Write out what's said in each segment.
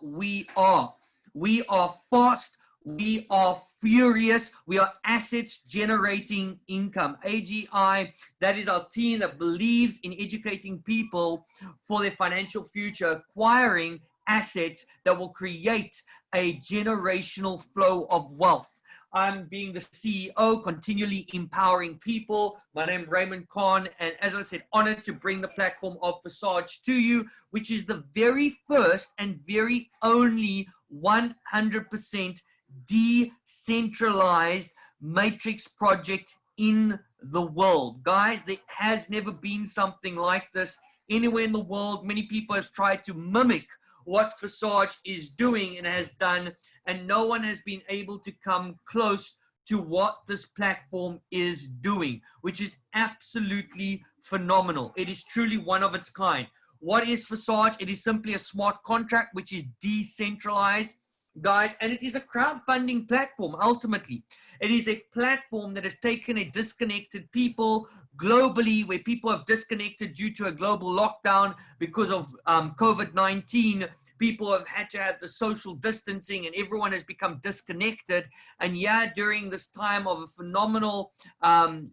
we are. We are fast. We are furious. We are assets generating income. AGI, that is our team that believes in educating people for their financial future, acquiring assets that will create a generational flow of wealth. I'm being the CEO, continually empowering people. My name is Raymond Khan, and as I said, honored to bring the platform of Forsage to you, which is the very first and very only 100% decentralized matrix project in the world. Guys, there has never been something like this anywhere in the world. Many people have tried to mimic what Forsage is doing and has done, and no one has been able to come close to what this platform is doing, which is absolutely phenomenal. It is truly one of its kind. What is Forsage? It is simply a smart contract which is decentralized, guys, and it is a crowdfunding platform. Ultimately, it is a platform that has taken a disconnected people globally, where people have disconnected due to a global lockdown because of COVID-19. People have had to have the social distancing and everyone has become disconnected. And yeah, during this time of a phenomenal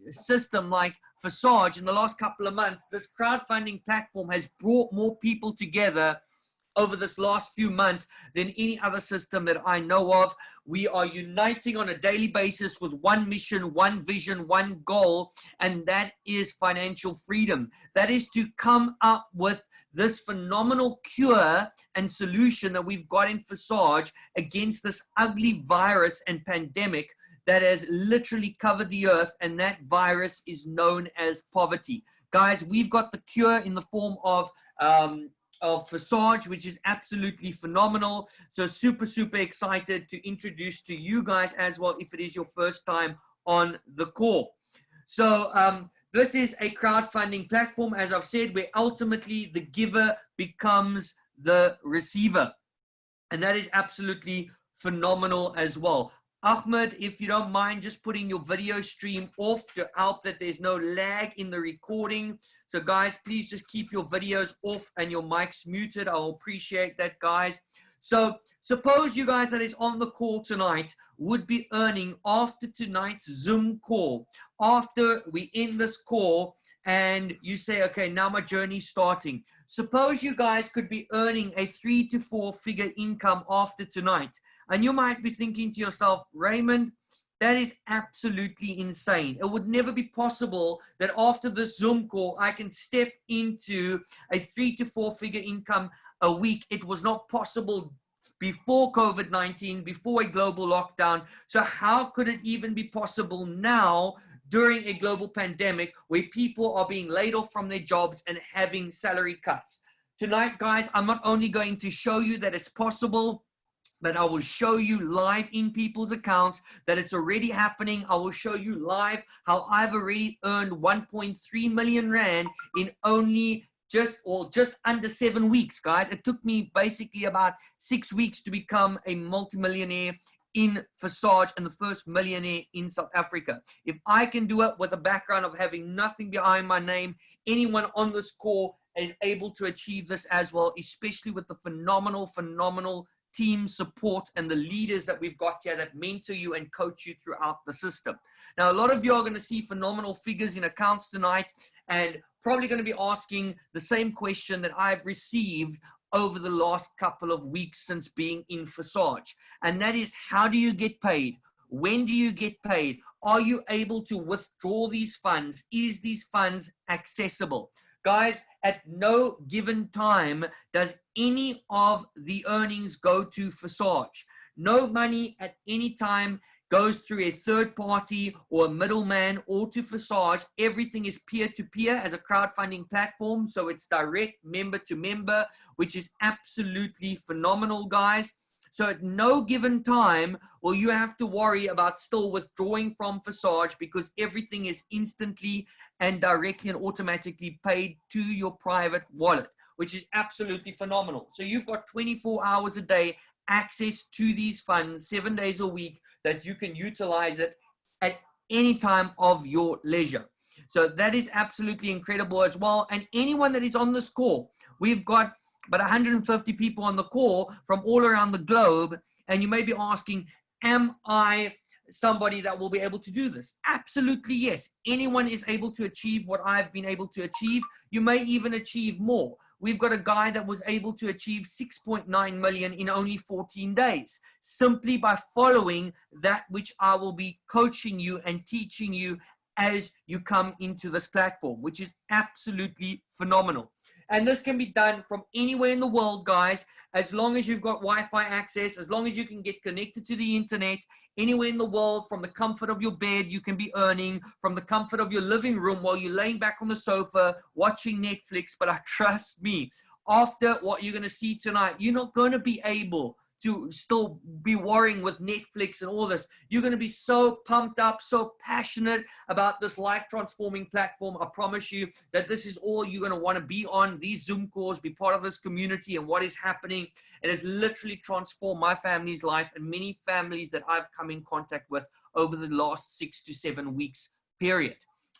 system like Forsage, in the last couple of months, this crowdfunding platform has brought more people together over this last few months than any other system that I know of. We are uniting on a daily basis with one mission, one vision, one goal, and that is financial freedom. That is to come up with this phenomenal cure and solution that we've got in Forsage against this ugly virus and pandemic that has literally covered the earth, and that virus is known as poverty. Guys, we've got the cure in the form of Forsage, which is absolutely phenomenal. So super excited to introduce to you guys as well, if it is your first time on the call. So this is a crowdfunding platform, as I've said, where ultimately the giver becomes the receiver, and that is absolutely phenomenal as well. Ahmed, if you don't mind just putting your video stream off to help that there's no lag in the recording. So guys, please just keep your videos off and your mics muted. I'll appreciate that, guys. So suppose you guys that is on the call tonight would be earning after tonight's Zoom call, after we end this call, and you say, okay, now my journey's starting. Suppose you guys could be earning a 3 to 4 figure income after tonight. And you might be thinking to yourself, Raymond, that is absolutely insane. It would never be possible that after this Zoom call, I can step into a 3 to 4 figure income a week. It was not possible before COVID-19, before a global lockdown. So how could it even be possible now during a global pandemic where people are being laid off from their jobs and having salary cuts? Tonight, guys, I'm not only going to show you that it's possible, but I will show you live in people's accounts that it's already happening. I will show you live how I've already earned 1.3 million Rand in only just under 7 weeks, guys. It took me basically about 6 weeks to become a multimillionaire in Forsage and the first millionaire in South Africa. If I can do it with a background of having nothing behind my name, anyone on this call is able to achieve this as well, especially with the phenomenal team support and the leaders that we've got here that mentor you and coach you throughout the system. Now, a lot of you are going to see phenomenal figures in accounts tonight and probably going to be asking the same question that I've received over the last couple of weeks since being in Forsage. And that is, how do you get paid? When do you get paid? Are you able to withdraw these funds? Is these funds accessible? Guys, at no given time does any of the earnings go to Forsage. No money at any time goes through a third party or a middleman or to Forsage. Everything is peer-to-peer as a crowdfunding platform, so it's direct member to member, which is absolutely phenomenal, guys. So at no given time will you have to worry about still withdrawing from Forsage, because everything is instantly and directly and automatically paid to your private wallet, which is absolutely phenomenal. So you've got 24 hours a day access to these funds 7 days a week that you can utilize it at any time of your leisure. So that is absolutely incredible as well. And anyone that is on this call, we've got but 150 people on the call from all around the globe. And you may be asking, am I somebody that will be able to do this? Absolutely, yes. Anyone is able to achieve what I've been able to achieve. You may even achieve more. We've got a guy that was able to achieve 6.9 million in only 14 days, simply by following that which I will be coaching you and teaching you as you come into this platform, which is absolutely phenomenal. And this can be done from anywhere in the world, guys, as long as you've got Wi-Fi access, as long as you can get connected to the internet. Anywhere in the world, from the comfort of your bed, you can be earning, from the comfort of your living room while you're laying back on the sofa watching Netflix. But trust me, after what you're going to see tonight, you're not going to be able to still be worrying with Netflix and all this. You're going to be so pumped up, so passionate about this life-transforming platform. I promise you that this is all you're going to want to be on, these Zoom calls, be part of this community and what is happening. It has literally transformed my family's life and many families that I've come in contact with over the last 6 to 7 weeks period.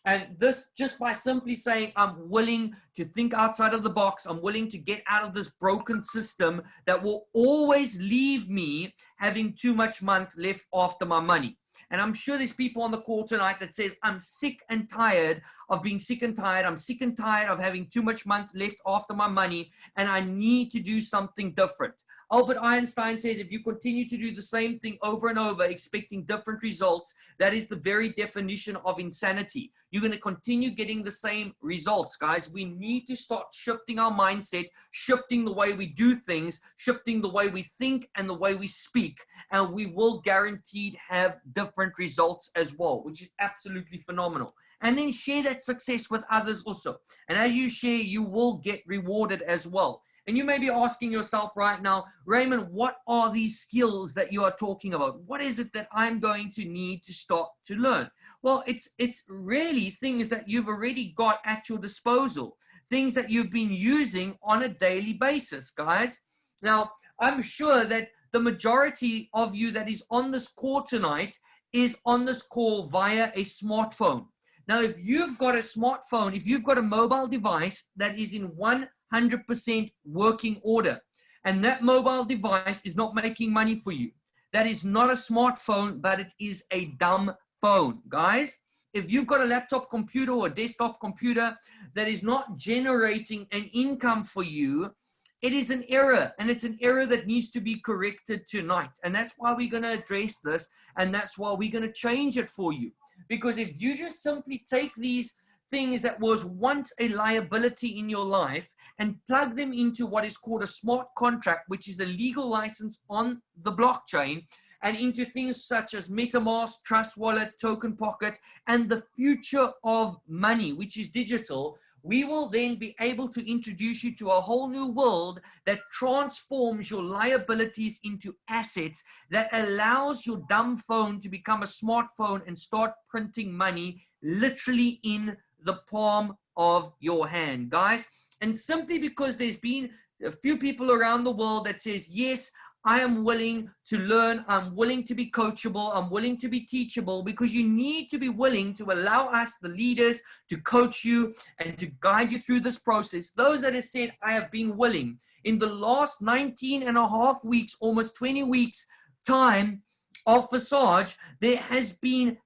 And this, just by simply saying, I'm willing to think outside of the box, I'm willing to get out of this broken system that will always leave me having too much month left after my money. And I'm sure there's people on the call tonight that says, I'm sick and tired of being sick and tired. I'm sick and tired of having too much month left after my money, and I need to do something different. Albert Einstein says, if you continue to do the same thing over and over, expecting different results, that is the very definition of insanity. You're going to continue getting the same results, guys. We need to start shifting our mindset, shifting the way we do things, shifting the way we think and the way we speak, and we will guaranteed have different results as well, which is absolutely phenomenal. And then share that success with others also. And as you share, you will get rewarded as well. And you may be asking yourself right now, Raymond, what are these skills that you are talking about? What is it that I'm going to need to start to learn? Well, it's really things that you've already got at your disposal, things that you've been using on a daily basis, guys. Now, I'm sure that the majority of you that is on this call tonight is on this call via a smartphone. Now, if you've got a smartphone, if you've got a mobile device that is in 100% working order, and that mobile device is not making money for you, that is not a smartphone, but it is a dumb phone, guys. If you've got a laptop computer or a desktop computer that is not generating an income for you, it is an error, and it's an error that needs to be corrected tonight. And that's why we're going to address this, and that's why we're going to change it for you. Because if you just simply take these things that was once a liability in your life and plug them into what is called a smart contract, which is a legal license on the blockchain, and into things such as MetaMask, Trust Wallet, Token Pocket, and the future of money, which is digital, we will then be able to introduce you to a whole new world that transforms your liabilities into assets, that allows your dumb phone to become a smartphone and start printing money literally in the palm of your hand, guys. And simply because there's been a few people around the world that says, yes, I am willing to learn, I'm willing to be coachable, I'm willing to be teachable, because you need to be willing to allow us, the leaders, to coach you and to guide you through this process. Those that have said, I have been willing. In the last 19 and a half weeks, almost 20 weeks time of Forsage, there has been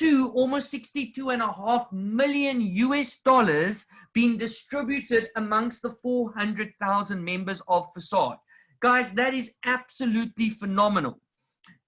almost 62.5 million US dollars being distributed amongst the 400,000 members of Forsage. Guys, that is absolutely phenomenal.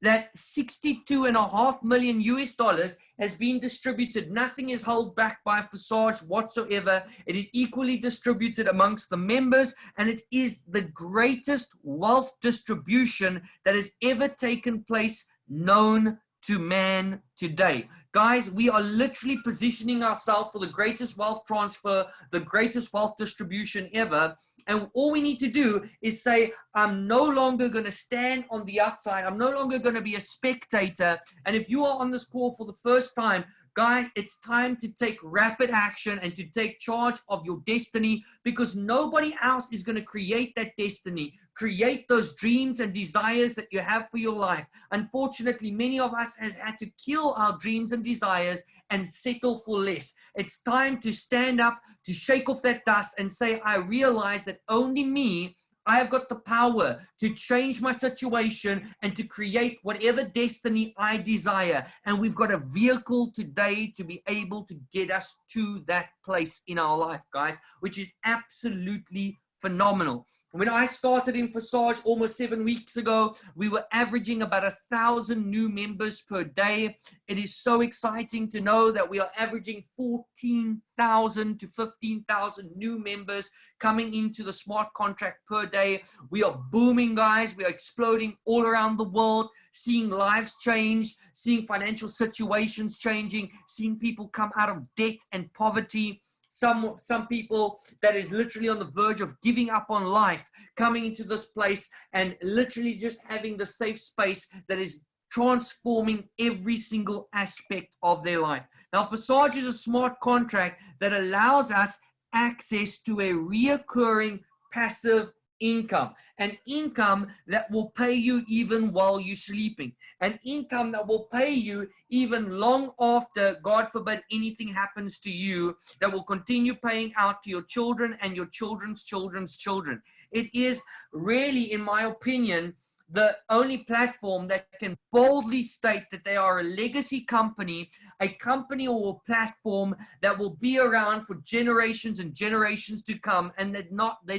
That 62.5 million US dollars has been distributed. Nothing is held back by Forsage whatsoever. It is equally distributed amongst the members, and it is the greatest wealth distribution that has ever taken place known to man today. Guys, we are literally positioning ourselves for the greatest wealth transfer, the greatest wealth distribution ever. And all we need to do is say, I'm no longer going to stand on the outside. I'm no longer going to be a spectator. And if you are on this call for the first time, Guys, it's time to take rapid action and to take charge of your destiny, because nobody else is going to create that destiny, create those dreams and desires that you have for your life. Unfortunately, many of us has had to kill our dreams and desires and settle for less. It's time to stand up, to shake off that dust and say, I realize that only me, I have got the power to change my situation and to create whatever destiny I desire. And we've got a vehicle today to be able to get us to that place in our life, guys, which is absolutely phenomenal. When I started in Forsage almost 7 weeks ago, we were averaging about 1,000 new members per day. It is so exciting to know that we are averaging 14,000 to 15,000 new members coming into the smart contract per day. We are booming, guys. We are exploding all around the world, seeing lives change, seeing financial situations changing, seeing people come out of debt and poverty. Some people that is literally on the verge of giving up on life, coming into this place and literally just having the safe space that is transforming every single aspect of their life. Now, Forsage is a smart contract that allows us access to a reoccurring passive income, an income that will pay you even while you're sleeping, an income that will pay you even long after, God forbid, anything happens to you, that will continue paying out to your children and your children's children's children. It is really, in my opinion, the only platform that can boldly state that they are a legacy company, a company or a platform that will be around for generations and generations to come, and they're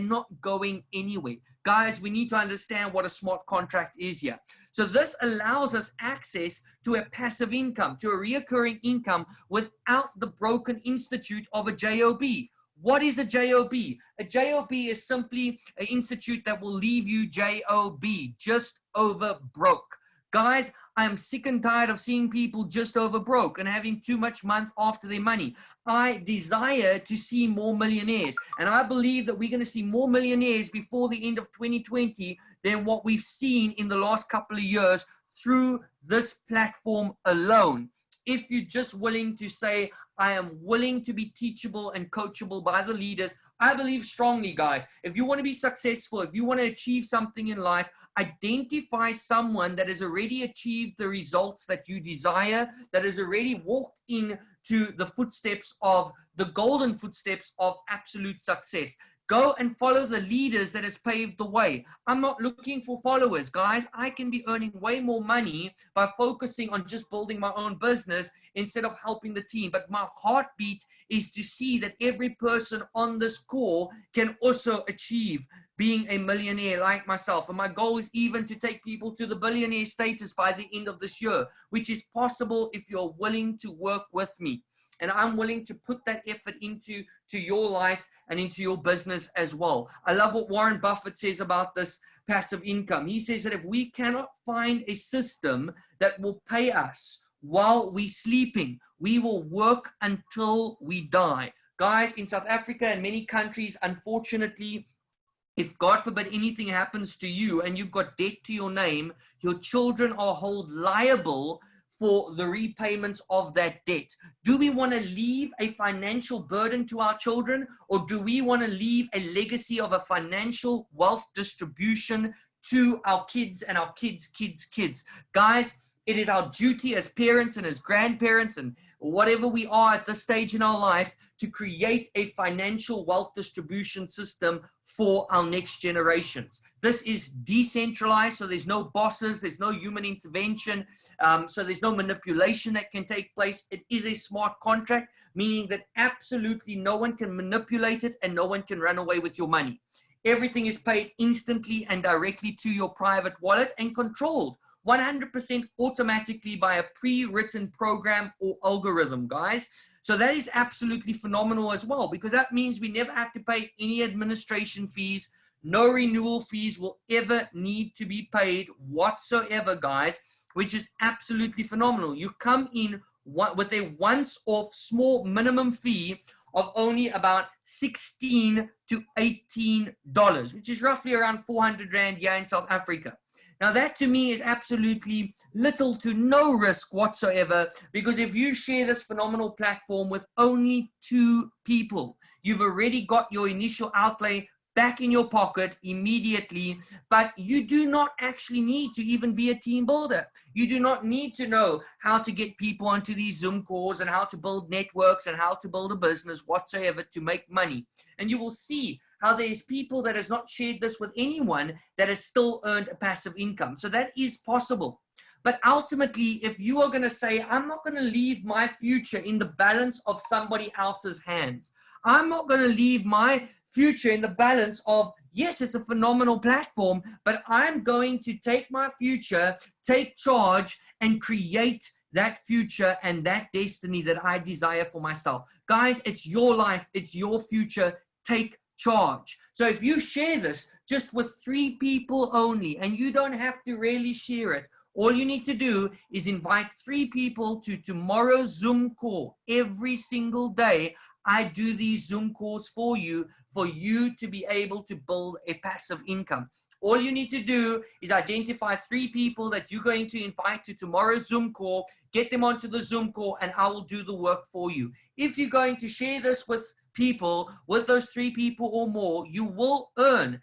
not going anywhere. Guys, we need to understand what a smart contract is here. So this allows us access to a passive income, to a reoccurring income without the broken institute of a JOB. What is a JOB? A JOB is simply an institute that will leave you JOB, just over broke. Guys, I'm sick and tired of seeing people just over broke and having too much month after their money. I desire to see more millionaires, and I believe that we're going to see more millionaires before the end of 2020 than what we've seen in the last couple of years through this platform alone. If you're just willing to say, I am willing to be teachable and coachable by the leaders, I believe strongly, guys, if you want to be successful, if you want to achieve something in life, identify someone that has already achieved the results that you desire, that has already walked into the footsteps of the golden footsteps of absolute success. Go and follow the leaders that has paved the way. I'm not looking for followers, guys. I can be earning way more money by focusing on just building my own business instead of helping the team. But my heartbeat is to see that every person on this call can also achieve being a millionaire like myself. And my goal is even to take people to the billionaire status by the end of this year, which is possible if you're willing to work with me. And I'm willing to put that effort into your life and into your business as well. I love what Warren Buffett says about this passive income. He says that if we cannot find a system that will pay us while we're sleeping, we will work until we die. Guys, in South Africa and many countries, unfortunately, if God forbid anything happens to you and you've got debt to your name, your children are held liable for the repayments of that debt. Do we want to leave a financial burden to our children, or do we want to leave a legacy of a financial wealth distribution to our kids and our kids' kids? Guys, it is our duty as parents and as grandparents and whatever we are at this stage in our life to create a financial wealth distribution system for our next generations. This is decentralized, so there's no bosses, there's no human intervention, so there's no manipulation that can take place. It is a smart contract, meaning that absolutely no one can manipulate it and no one can run away with your money. Everything is paid instantly and directly to your private wallet and controlled 100% automatically by a pre-written program or algorithm, guys. So that is absolutely phenomenal as well, because that means we never have to pay any administration fees. No renewal fees will ever need to be paid whatsoever, guys, which is absolutely phenomenal. You come in with a once-off small minimum fee of only about $16 to $18, which is roughly around 400 Rand here in South Africa. Now that to me is absolutely little to no risk whatsoever, because if you share this phenomenal platform with only 2 people, you've already got your initial outlay back in your pocket immediately. But you do not actually need to even be a team builder. You do not need to know how to get people onto these Zoom calls and how to build networks and how to build a business whatsoever to make money. And you will see how there's people that has not shared this with anyone that has still earned a passive income. So that is possible. But ultimately, if you are going to say, I'm not going to leave my future in the balance of somebody else's hands, I'm not going to leave my future in the balance of, yes, it's a phenomenal platform, but I'm going to take my future, take charge, and create that future and that destiny that I desire for myself. Guys, it's your life, it's your future. Take charge. So if you share this just with 3 people only, and you don't have to really share it, all you need to do is invite 3 people to tomorrow's Zoom call. Every single day, I do these Zoom calls for you to be able to build a passive income. All you need to do is identify 3 people that you're going to invite to tomorrow's Zoom call, get them onto the Zoom call, and I will do the work for you. If you're going to share this with people, with those 3 people or more, you will earn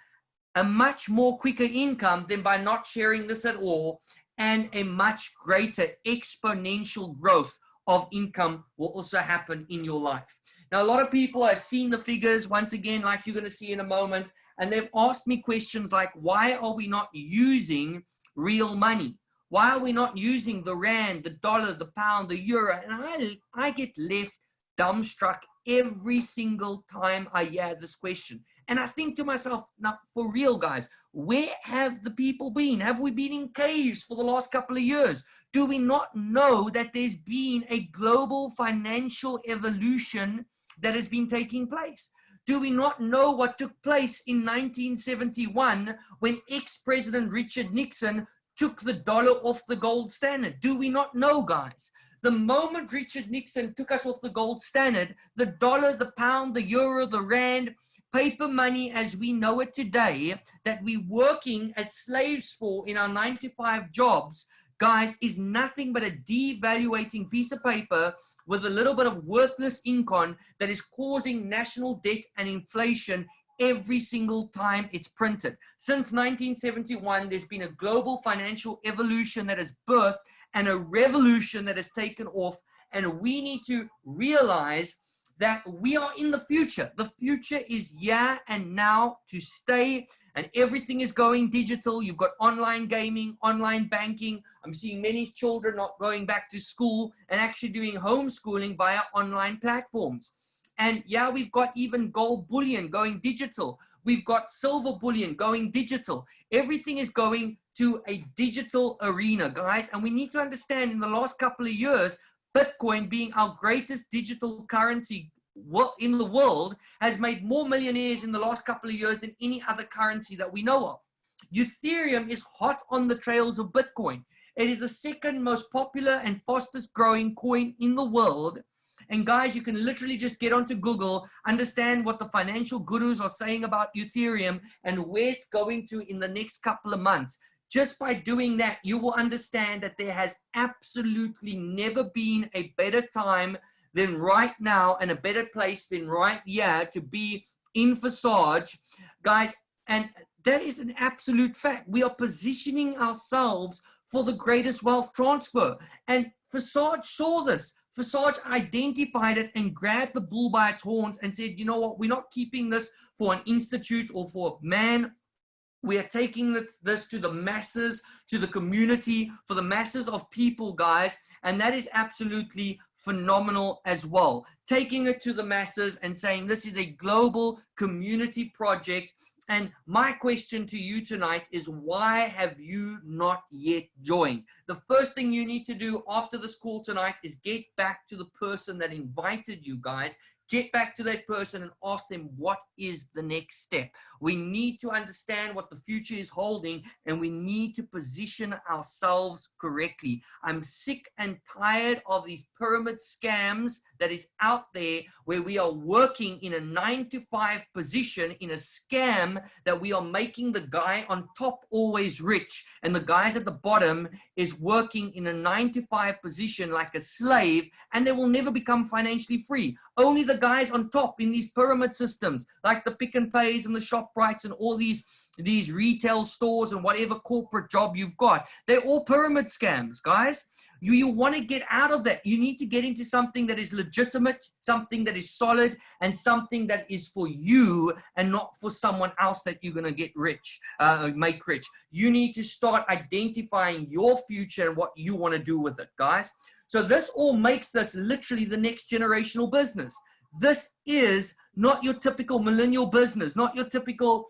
a much more quicker income than by not sharing this at all, and a much greater exponential growth of income will also happen in your life. Now, a lot of people have seen the figures, once again, like you're going to see in a moment, and they've asked me questions like, why are we not using real money? Why are we not using the rand, the dollar, the pound, the euro? And I get left dumbstruck every single time I hear this question. And I think to myself, now, for real, guys, where have the people been? Have we been in caves for the last couple of years? Do we not know that there's been a global financial evolution that has been taking place? Do we not know what took place in 1971 when ex-President Richard Nixon took the dollar off the gold standard? Do we not know, guys? The moment Richard Nixon took us off the gold standard, the dollar, the pound, the euro, the rand, paper money as we know it today, that we're working as slaves for in our 9-to-5 jobs, guys, is nothing but a devaluating piece of paper with a little bit of worthless ink on that is causing national debt and inflation every single time it's printed. Since 1971, there's been a global financial evolution that has birthed and a revolution that has taken off, and we need to realize that we are in the future. The future is here and now to stay, and everything is going digital. You've got online gaming, online banking. I'm seeing many children not going back to school and actually doing homeschooling via online platforms. And yeah, we've got even gold bullion going digital. We've got silver bullion going digital. Everything is going to a digital arena, guys. And we need to understand, in the last couple of years, Bitcoin, being our greatest digital currency in the world, has made more millionaires in the last couple of years than any other currency that we know of. Ethereum is hot on the trails of Bitcoin. It is the second most popular and fastest growing coin in the world. And guys, you can literally just get onto Google, understand what the financial gurus are saying about Ethereum and where it's going to in the next couple of months. Just by doing that, you will understand that there has absolutely never been a better time than right now, and a better place than right here to be in Forsage, guys. And that is an absolute fact. We are positioning ourselves for the greatest wealth transfer. And Forsage saw this. Forsage identified it and grabbed the bull by its horns and said, you know what, we're not keeping this for an institute or for a man. We are taking this to the masses, to the community, for the masses of people, guys. And that is absolutely phenomenal as well. Taking it to the masses and saying this is a global community project. And my question to you tonight is, why have you not yet joined? The first thing you need to do after this call tonight is get back to the person that invited you, guys. Get back to that person and ask them, what is the next step? We need to understand what the future is holding, and we need to position ourselves correctly. I'm sick and tired of these pyramid scams that is out there where we are working in a 9-to-5 position in a scam that we are making the guy on top always rich, and the guys at the bottom is working in a 9-to-5 position like a slave, and they will never become financially free. Only the guys on top in these pyramid systems like the Pick and Pays and the ShopRites and all these retail stores and whatever corporate job you've got, they're all pyramid scams, guys. You want to get out of that. You need to get into something that is legitimate, something that is solid, and something that is for you and not for someone else that you're going to get rich, make rich. You need to start identifying your future and what you want to do with it, guys. So this all makes this literally the next generational business. This is not your typical millennial business, not your typical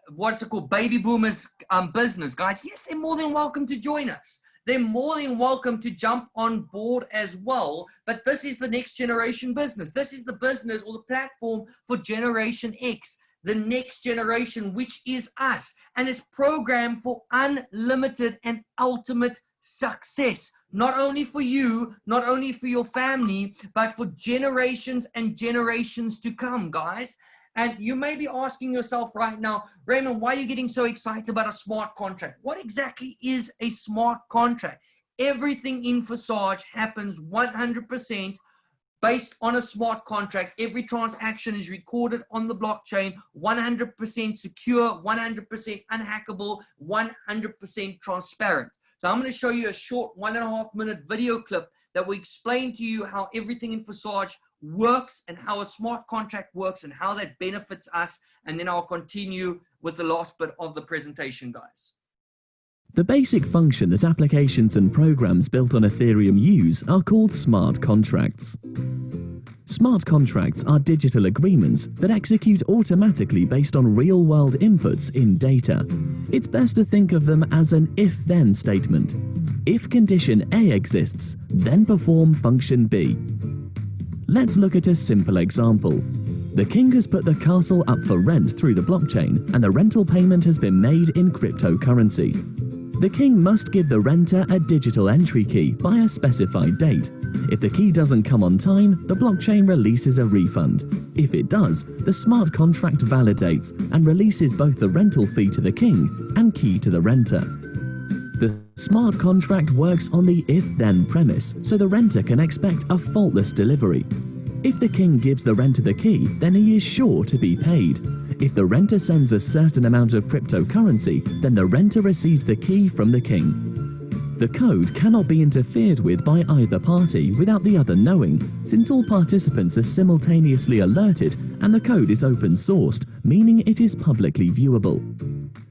what's it called, baby boomers business, guys. Yes, they're more than welcome to join us. They're more than welcome to jump on board as well. But this is the next generation business. This is the business or the platform for Generation X, the next generation, which is us. And it's programmed for unlimited and ultimate success. Not only for you, not only for your family, but for generations and generations to come, guys. And you may be asking yourself right now, Raymond, why are you getting so excited about a smart contract? What exactly is a smart contract? Everything in Forsage happens 100% based on a smart contract. Every transaction is recorded on the blockchain, 100% secure, 100% unhackable, 100% transparent. So I'm going to show you a short 1.5-minute video clip that will explain to you how everything in Forsage works and how a smart contract works and how that benefits us. And then I'll continue with the last bit of the presentation, guys. The basic function that applications and programs built on Ethereum use are called smart contracts. Smart contracts are digital agreements that execute automatically based on real-world inputs in data. It's best to think of them as an if-then statement. If condition A exists, then perform function B. Let's look at a simple example. The king has put the castle up for rent through the blockchain, and the rental payment has been made in cryptocurrency. The king must give the renter a digital entry key by a specified date. If the key doesn't come on time, the blockchain releases a refund. If it does, the smart contract validates and releases both the rental fee to the king and key to the renter. The smart contract works on the if-then premise, so the renter can expect a faultless delivery. If the king gives the renter the key, then he is sure to be paid. If the renter sends a certain amount of cryptocurrency, then the renter receives the key from the king. The code cannot be interfered with by either party without the other knowing, since all participants are simultaneously alerted and the code is open sourced, meaning it is publicly viewable.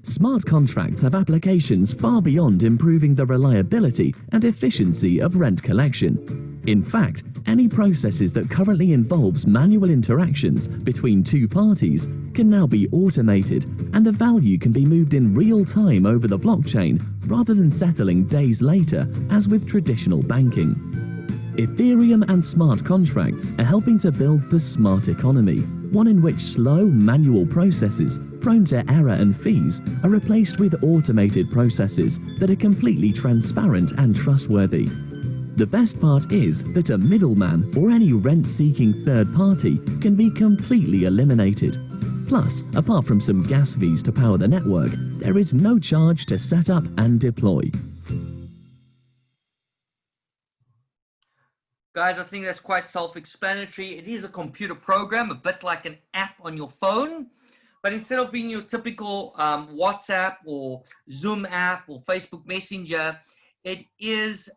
Smart contracts have applications far beyond improving the reliability and efficiency of rent collection. In fact, any processes that currently involves manual interactions between two parties can now be automated, and the value can be moved in real time over the blockchain rather than settling days later as with traditional banking. Ethereum and smart contracts are helping to build the smart economy, one in which slow manual processes prone to error and fees are replaced with automated processes that are completely transparent and trustworthy. The best part is that a middleman or any rent-seeking third party can be completely eliminated. Plus, apart from some gas fees to power the network, there is no charge to set up and deploy. Guys, I think that's quite self-explanatory. It is a computer program, a bit like an app on your phone. But instead of being your typical WhatsApp or Zoom app or Facebook Messenger, it is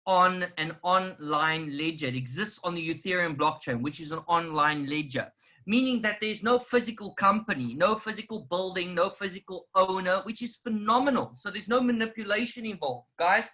on an online ledger. It exists on the Ethereum blockchain, which is an online ledger, meaning that there's no physical company, no physical building, no physical owner, which is phenomenal. So there's no manipulation involved, guys.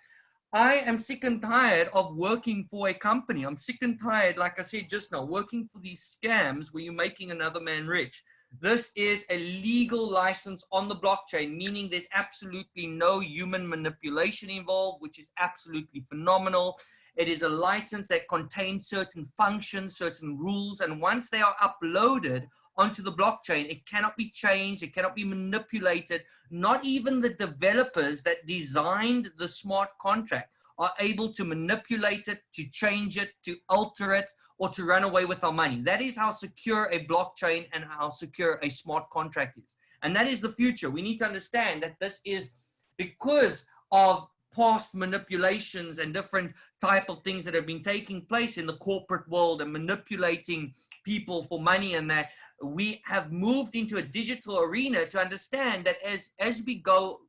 I am sick and tired of working for a company. I'm sick and tired, like I said just now, working for these scams where you're making another man rich. This is a legal license on the blockchain, meaning there's absolutely no human manipulation involved, which is absolutely phenomenal. It is a license that contains certain functions, certain rules, and once they are uploaded onto the blockchain, it cannot be changed, it cannot be manipulated. Not even the developers that designed the smart contract are able to manipulate it, to change it, to alter it, or to run away with our money. That is how secure a blockchain and how secure a smart contract is. And that is the future. We need to understand that this is because of past manipulations and different type of things that have been taking place in the corporate world and manipulating people for money, and that we have moved into a digital arena to understand that as we go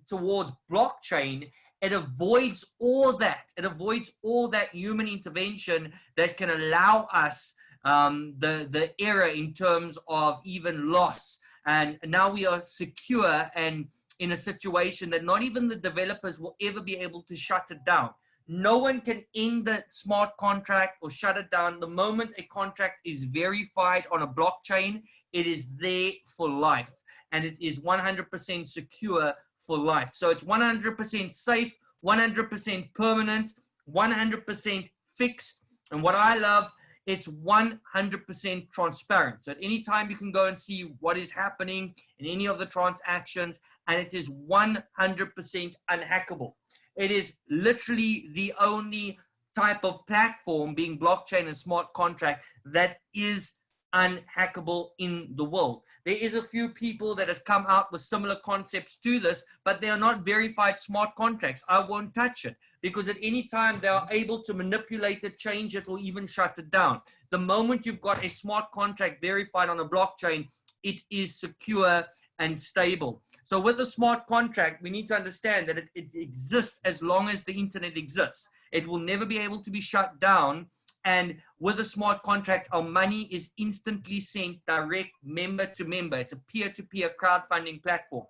towards blockchain, it avoids all that. It avoids all that human intervention that can allow us the error in terms of even loss. And now we are secure and in a situation that not even the developers will ever be able to shut it down. No one can end the smart contract or shut it down. The moment a contract is verified on a blockchain, it is there for life, and it is 100% secure for life. So it's 100% safe, 100% permanent, 100% fixed. And what I love, it's 100% transparent. So at any time you can go and see what is happening in any of the transactions, and it is 100% unhackable. It is literally the only type of platform, being blockchain and smart contract, that is unhackable in the world. There is a few people that has come out with similar concepts to this, but they are not verified smart contracts. I won't touch it, because at any time they are able to manipulate it, change it, or even shut it down. The moment you've got a smart contract verified on a blockchain, it is secure and stable. So with a smart contract, we need to understand that it exists as long as the internet exists. It will never be able to be shut down. And with a smart contract, our money is instantly sent direct member to member. It's a peer-to-peer crowdfunding platform.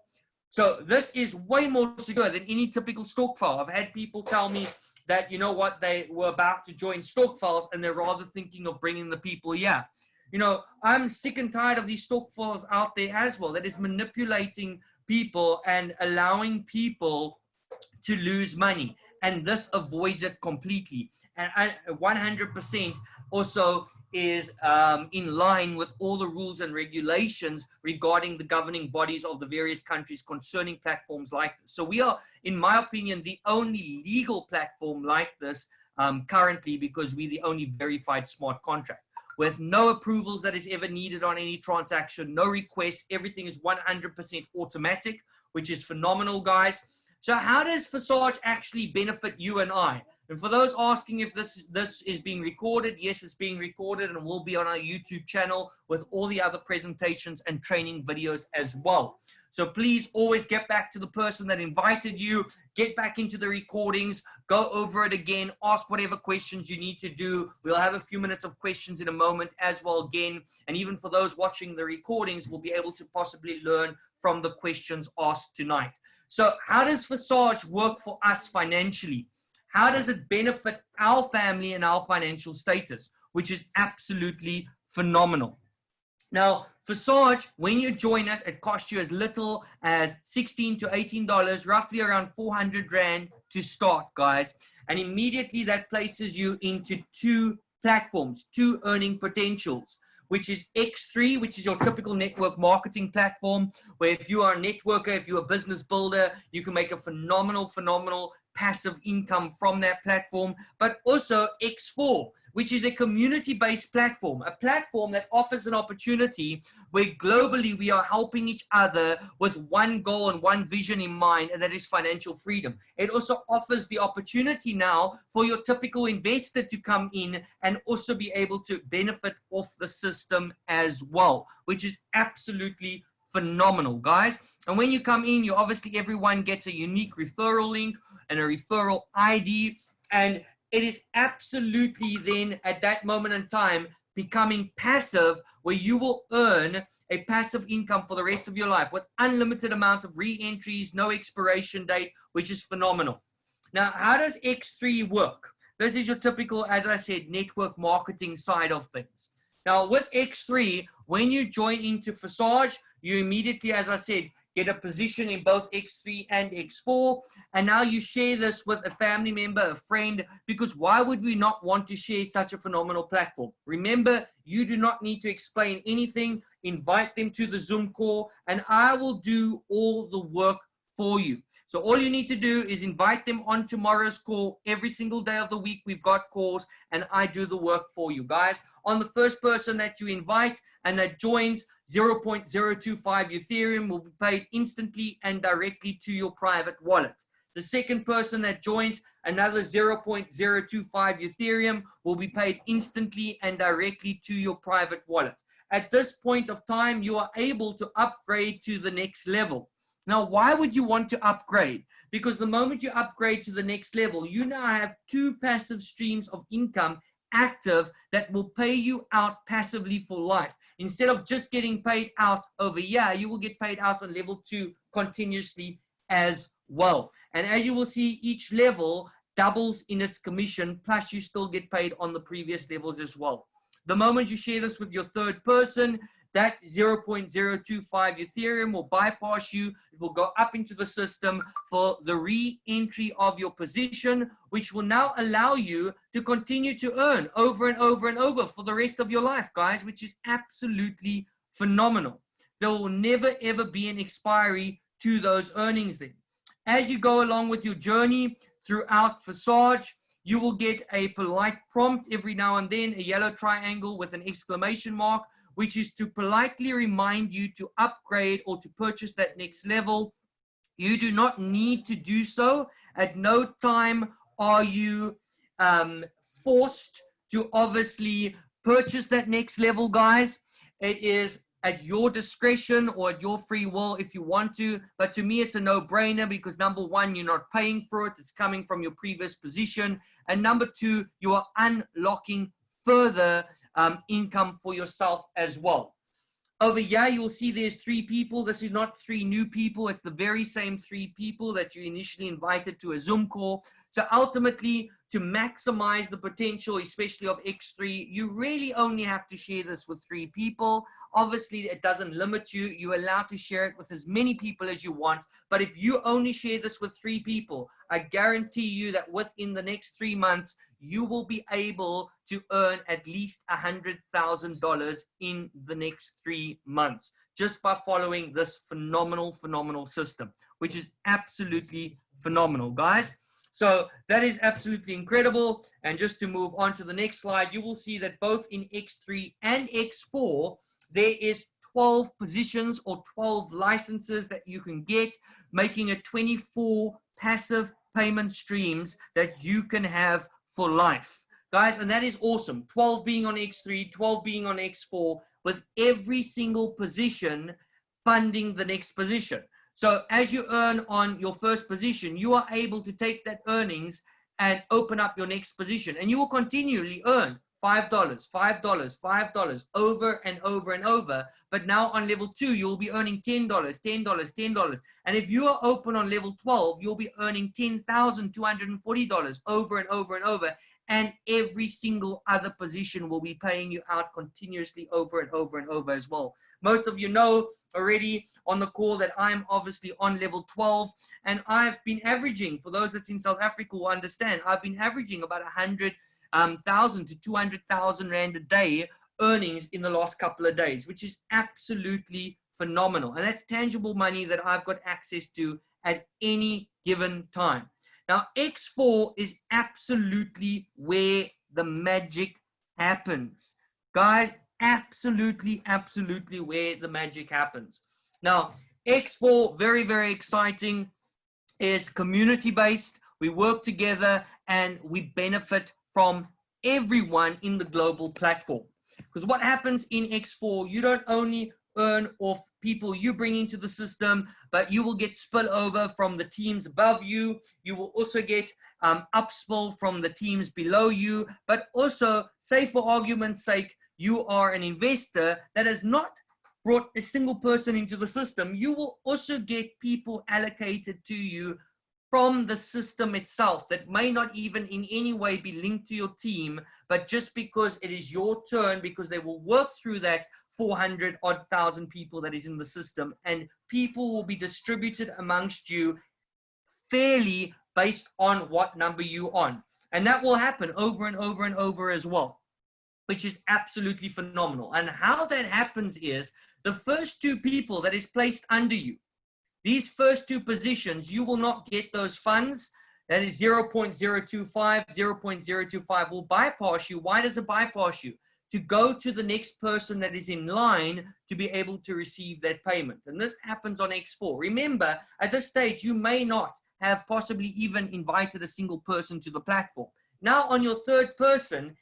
So this is way more secure than any typical stokvel. I've had people tell me that, you know what, they were about to join stokvels and they're rather thinking of bringing the people here. You know, I'm sick and tired of these stokvels out there as well, that is manipulating people and allowing people to lose money. And this avoids it completely. And 100% also is in line with all the rules and regulations regarding the governing bodies of the various countries concerning platforms like this. So we are, in my opinion, the only legal platform like this currently, because we're the only verified smart contract, with no approvals that is ever needed on any transaction, no requests. Everything is 100% automatic, which is phenomenal, guys. So how does Forsage actually benefit you and I? And for those asking if this is being recorded, yes, it's being recorded and will be on our YouTube channel with all the other presentations and training videos as well. So please always get back to the person that invited you, get back into the recordings, go over it again, ask whatever questions you need to do. We'll have a few minutes of questions in a moment as well again. And even for those watching the recordings, we'll be able to possibly learn from the questions asked tonight. So how does Forsage work for us financially? How does it benefit our family and our financial status, which is absolutely phenomenal? Now, Forsage, when you join it, it costs you as little as $16 to $18, roughly around 400 Rand to start, guys. And immediately that places you into two platforms, two earning potentials, which is X3, which is your typical network marketing platform, where if you are a networker, if you're a business builder, you can make a phenomenal passive income from that platform. But also X4, which is a community-based platform, a platform that offers an opportunity where globally we are helping each other with one goal and one vision in mind, and that is financial freedom. It also offers the opportunity now for your typical investor to come in and also be able to benefit off the system as well, which is absolutely phenomenal, guys. And when you come in, you obviously, everyone gets a unique referral link and a referral ID, and it is absolutely then at that moment in time becoming passive, where you will earn a passive income for the rest of your life with unlimited amount of re-entries, no expiration date, which is phenomenal. Now, how does X3 work? This is your typical, as I said, network marketing side of things. Now, with X3, when you join into Forsage, you immediately, as I said, get a position in both X3 and X4, and now you share this with a family member, a friend, because why would we not want to share such a phenomenal platform? Remember, you do not need to explain anything. Invite them to the Zoom call, and I will do all the work for you. So all you need to do is invite them on tomorrow's call. Every single day of the week, we've got calls, and I do the work for you, guys. On the first person that you invite and that joins, 0.025 Ethereum will be paid instantly and directly to your private wallet. The second person that joins, another 0.025 Ethereum will be paid instantly and directly to your private wallet. At this point of time, you are able to upgrade to the next level. Now, why would you want to upgrade? Because the moment you upgrade to the next level, you now have 2 passive streams of income active that will pay you out passively for life. Instead of just getting paid out over here, you will get paid out on level 2 continuously as well. And as you will see, each level doubles in its commission, plus you still get paid on the previous levels as well. The moment you share this with your third person, that 0.025 Ethereum will bypass you. It will go up into the system for the re-entry of your position, which will now allow you to continue to earn over and over and over for the rest of your life, guys, which is absolutely phenomenal. There will never, ever be an expiry to those earnings then. As you go along with your journey throughout Forsage, you will get a polite prompt every now and then, a yellow triangle with an exclamation mark, which is to politely remind you to upgrade or to purchase that next level. You do not need to do so. At no time are you forced to obviously purchase that next level, guys. It is at your discretion or at your free will if you want to. But to me, it's a no-brainer because number one, you're not paying for it. It's coming from your previous position. And number two, you are unlocking further income for yourself as well. Over here, you'll see there's 3 people. This is not 3 new people. It's the very same 3 people that you initially invited to a Zoom call. So ultimately, to maximize the potential, especially of X3, you really only have to share this with 3 people. Obviously, it doesn't limit you. You're allowed to share it with as many people as you want. But if you only share this with 3 people, I guarantee you that within the next 3 months, you will be able to earn at least $100,000 in the next 3 months just by following this phenomenal system, which is absolutely phenomenal, guys. So that is absolutely incredible. And just to move on to the next slide, you will see that both in X3 and X4, there is 12 positions or 12 licenses that you can get, making it 24 passive payment streams that you can have for life, guys. And that is awesome. 12 being on X3, 12 being on X4, with every single position funding the next position. So as you earn on your first position, you are able to take that earnings and open up your next position, and you will continually earn $5, $5, $5 over and over and over. But now on level 2, you'll be earning $10, $10, $10. And if you are open on level 12, you'll be earning $10,240 over and over and over. And every single other position will be paying you out continuously over and over and over as well. Most of you know already on the call that I'm obviously on level 12, and I've been averaging, for those that's in South Africa will understand, I've been averaging about 100,000 to 200,000 Rand a day earnings in the last couple of days, which is absolutely phenomenal. And that's tangible money that I've got access to at any given time. Now, X4 is absolutely where the magic happens. Guys, absolutely where the magic happens. Now, X4, very exciting, is community-based. We work together and we benefit from everyone in the global platform. Because what happens in X4, you don't only earn off people you bring into the system, but you will get spillover from the teams above you. You will also get upspill from the teams below you. But also, say for argument's sake, you are an investor that has not brought a single person into the system. You will also get people allocated to you from the system itself that may not even in any way be linked to your team, but just because it is your turn, because they will work through that 400,000 people that is in the system, and people will be distributed amongst you fairly based on what number you're on. And that will happen over and over and over as well, which is absolutely phenomenal. And how that happens is the first 2 people that is placed under you, These first two positions, you will not get those funds. That is 0.025, 0.025 will bypass you. Why does it bypass you? To go to the next person that is in line to be able to receive that payment. And this happens on X4. Remember, at this stage, you may not have possibly even invited a single person to the platform. Now, on your third person,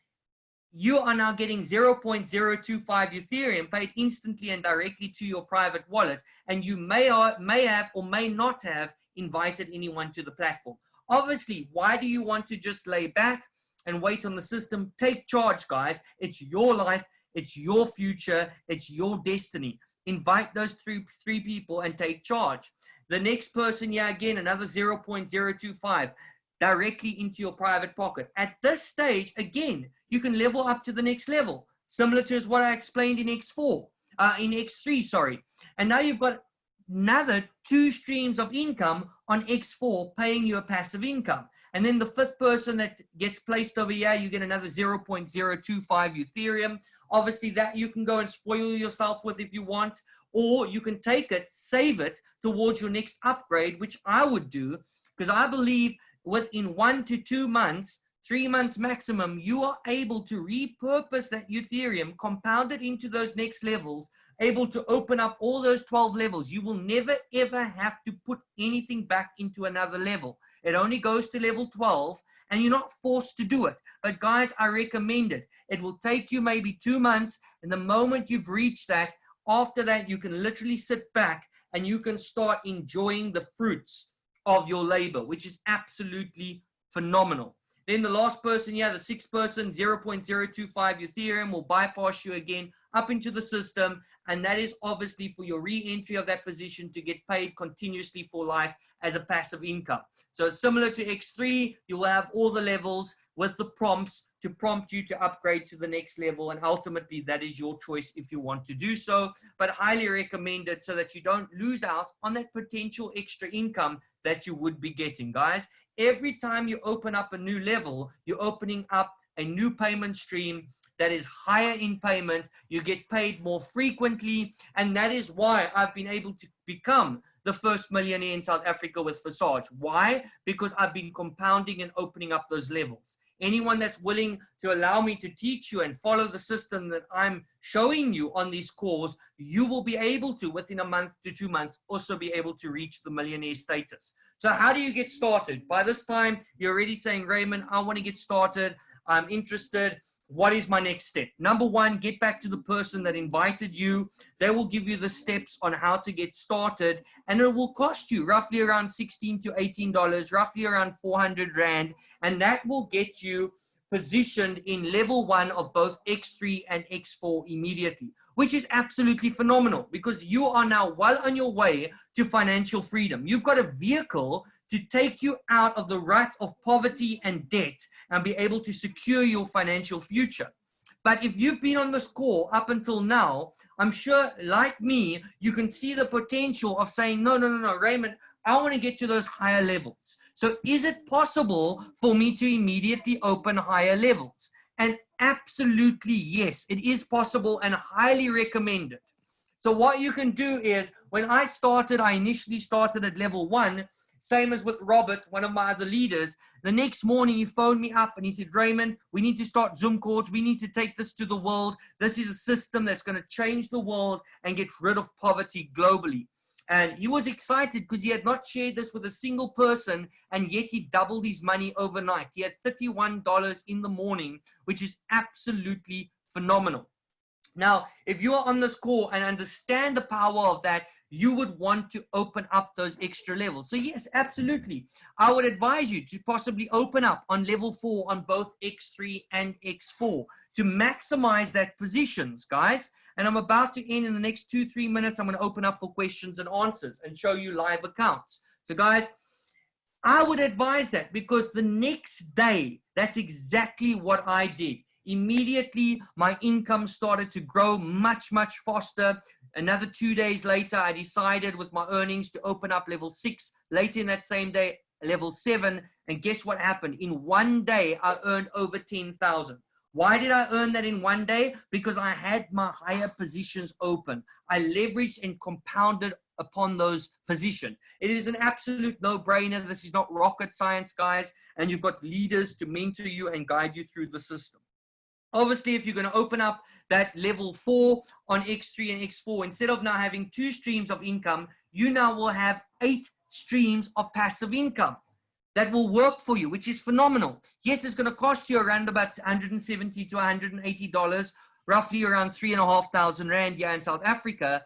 you are now getting 0.025 Ethereum paid instantly and directly to your private wallet. And you may have or may not have invited anyone to the platform. Obviously, why do you want to just lay back and wait on the system? Take charge, guys. It's your life. It's your future. It's your destiny. Invite those three people and take charge. The next person, yeah, again, another 0.025 directly into your private pocket. At this stage, again, you can level up to the next level, similar to what I explained in X3, sorry. And now you've got another 2 streams of income on X4 paying you a passive income. And then the fifth person that gets placed over here, you get another 0.025 Ethereum. Obviously, that you can go and spoil yourself with if you want, or you can take it, save it towards your next upgrade, which I would do, because I believe within 1 to 2 months, 3 months maximum, you are able to repurpose that Ethereum, compound it into those next levels, able to open up all those 12 levels. You will never, ever have to put anything back into another level. It only goes to level 12, and you're not forced to do it. But guys, I recommend it. It will take you maybe 2 months, and the moment you've reached that, after that, you can literally sit back and you can start enjoying the fruits of your labor, which is absolutely phenomenal. Then the last person, yeah, the sixth person, 0.025 Ethereum will bypass you again up into the system. And that is obviously for your re-entry of that position to get paid continuously for life as a passive income. So similar to X3, you will have all the levels with the prompts to prompt you to upgrade to the next level. And ultimately, that is your choice if you want to do so. But highly recommend it so that you don't lose out on that potential extra income that you would be getting, guys. Every time you open up a new level, you're opening up a new payment stream that is higher in payment. You get paid more frequently. And that is why I've been able to become the first millionaire in South Africa with Forsage. Why? Because I've been compounding and opening up those levels. Anyone that's willing to allow me to teach you and follow the system that I'm showing you on these calls, you will be able to, within a month to 2 months, also be able to reach the millionaire status. So how do you get started? By this time, you're already saying, Raymond, I want to get started. I'm interested. What is my next step? Number one, get back to the person that invited you. They will give you the steps on how to get started, and it will cost you roughly around $16 to $18, roughly around 400 Rand, and that will get you positioned in level 1 of both X3 and X4 immediately, which is absolutely phenomenal because you are now well on your way to financial freedom. You've got a vehicle to take you out of the rut of poverty and debt and be able to secure your financial future. But if you've been on this call up until now, I'm sure, like me, you can see the potential of saying, no, Raymond, I want to get to those higher levels. So is it possible for me to immediately open higher levels? And absolutely yes, it is possible and highly recommend it. So what you can do is, when I initially started at level 1, same as with Robert, one of my other leaders. The next morning, he phoned me up and he said, Raymond, we need to start Zoom calls. We need to take this to the world. This is a system that's going to change the world and get rid of poverty globally. And he was excited because he had not shared this with a single person, and yet he doubled his money overnight. He had $31 in the morning, which is absolutely phenomenal. Now, if you are on this call and understand the power of that, you would want to open up those extra levels. So yes, absolutely. I would advise you to possibly open up on level 4 on both X3 and X4 to maximize that positions, guys. And I'm about to end in the next 2-3 minutes. I'm going to open up for questions and answers and show you live accounts. So guys, I would advise that because the next day, that's exactly what I did. Immediately, my income started to grow much, much faster. Another 2 days later, I decided with my earnings to open up level 6. Later in that same day, level 7. And guess what happened? In 1 day, I earned over 10,000. Why did I earn that in one day? Because I had my higher positions open. I leveraged and compounded upon those positions. It is an absolute no-brainer. This is not rocket science, guys. And you've got leaders to mentor you and guide you through the system. Obviously, if you're going to open up that level 4 on X3 and X4, instead of now having 2 streams of income, you now will have 8 streams of passive income that will work for you, which is phenomenal. Yes, it's going to cost you around about $170 to $180, roughly around 3,500 Rand here in South Africa.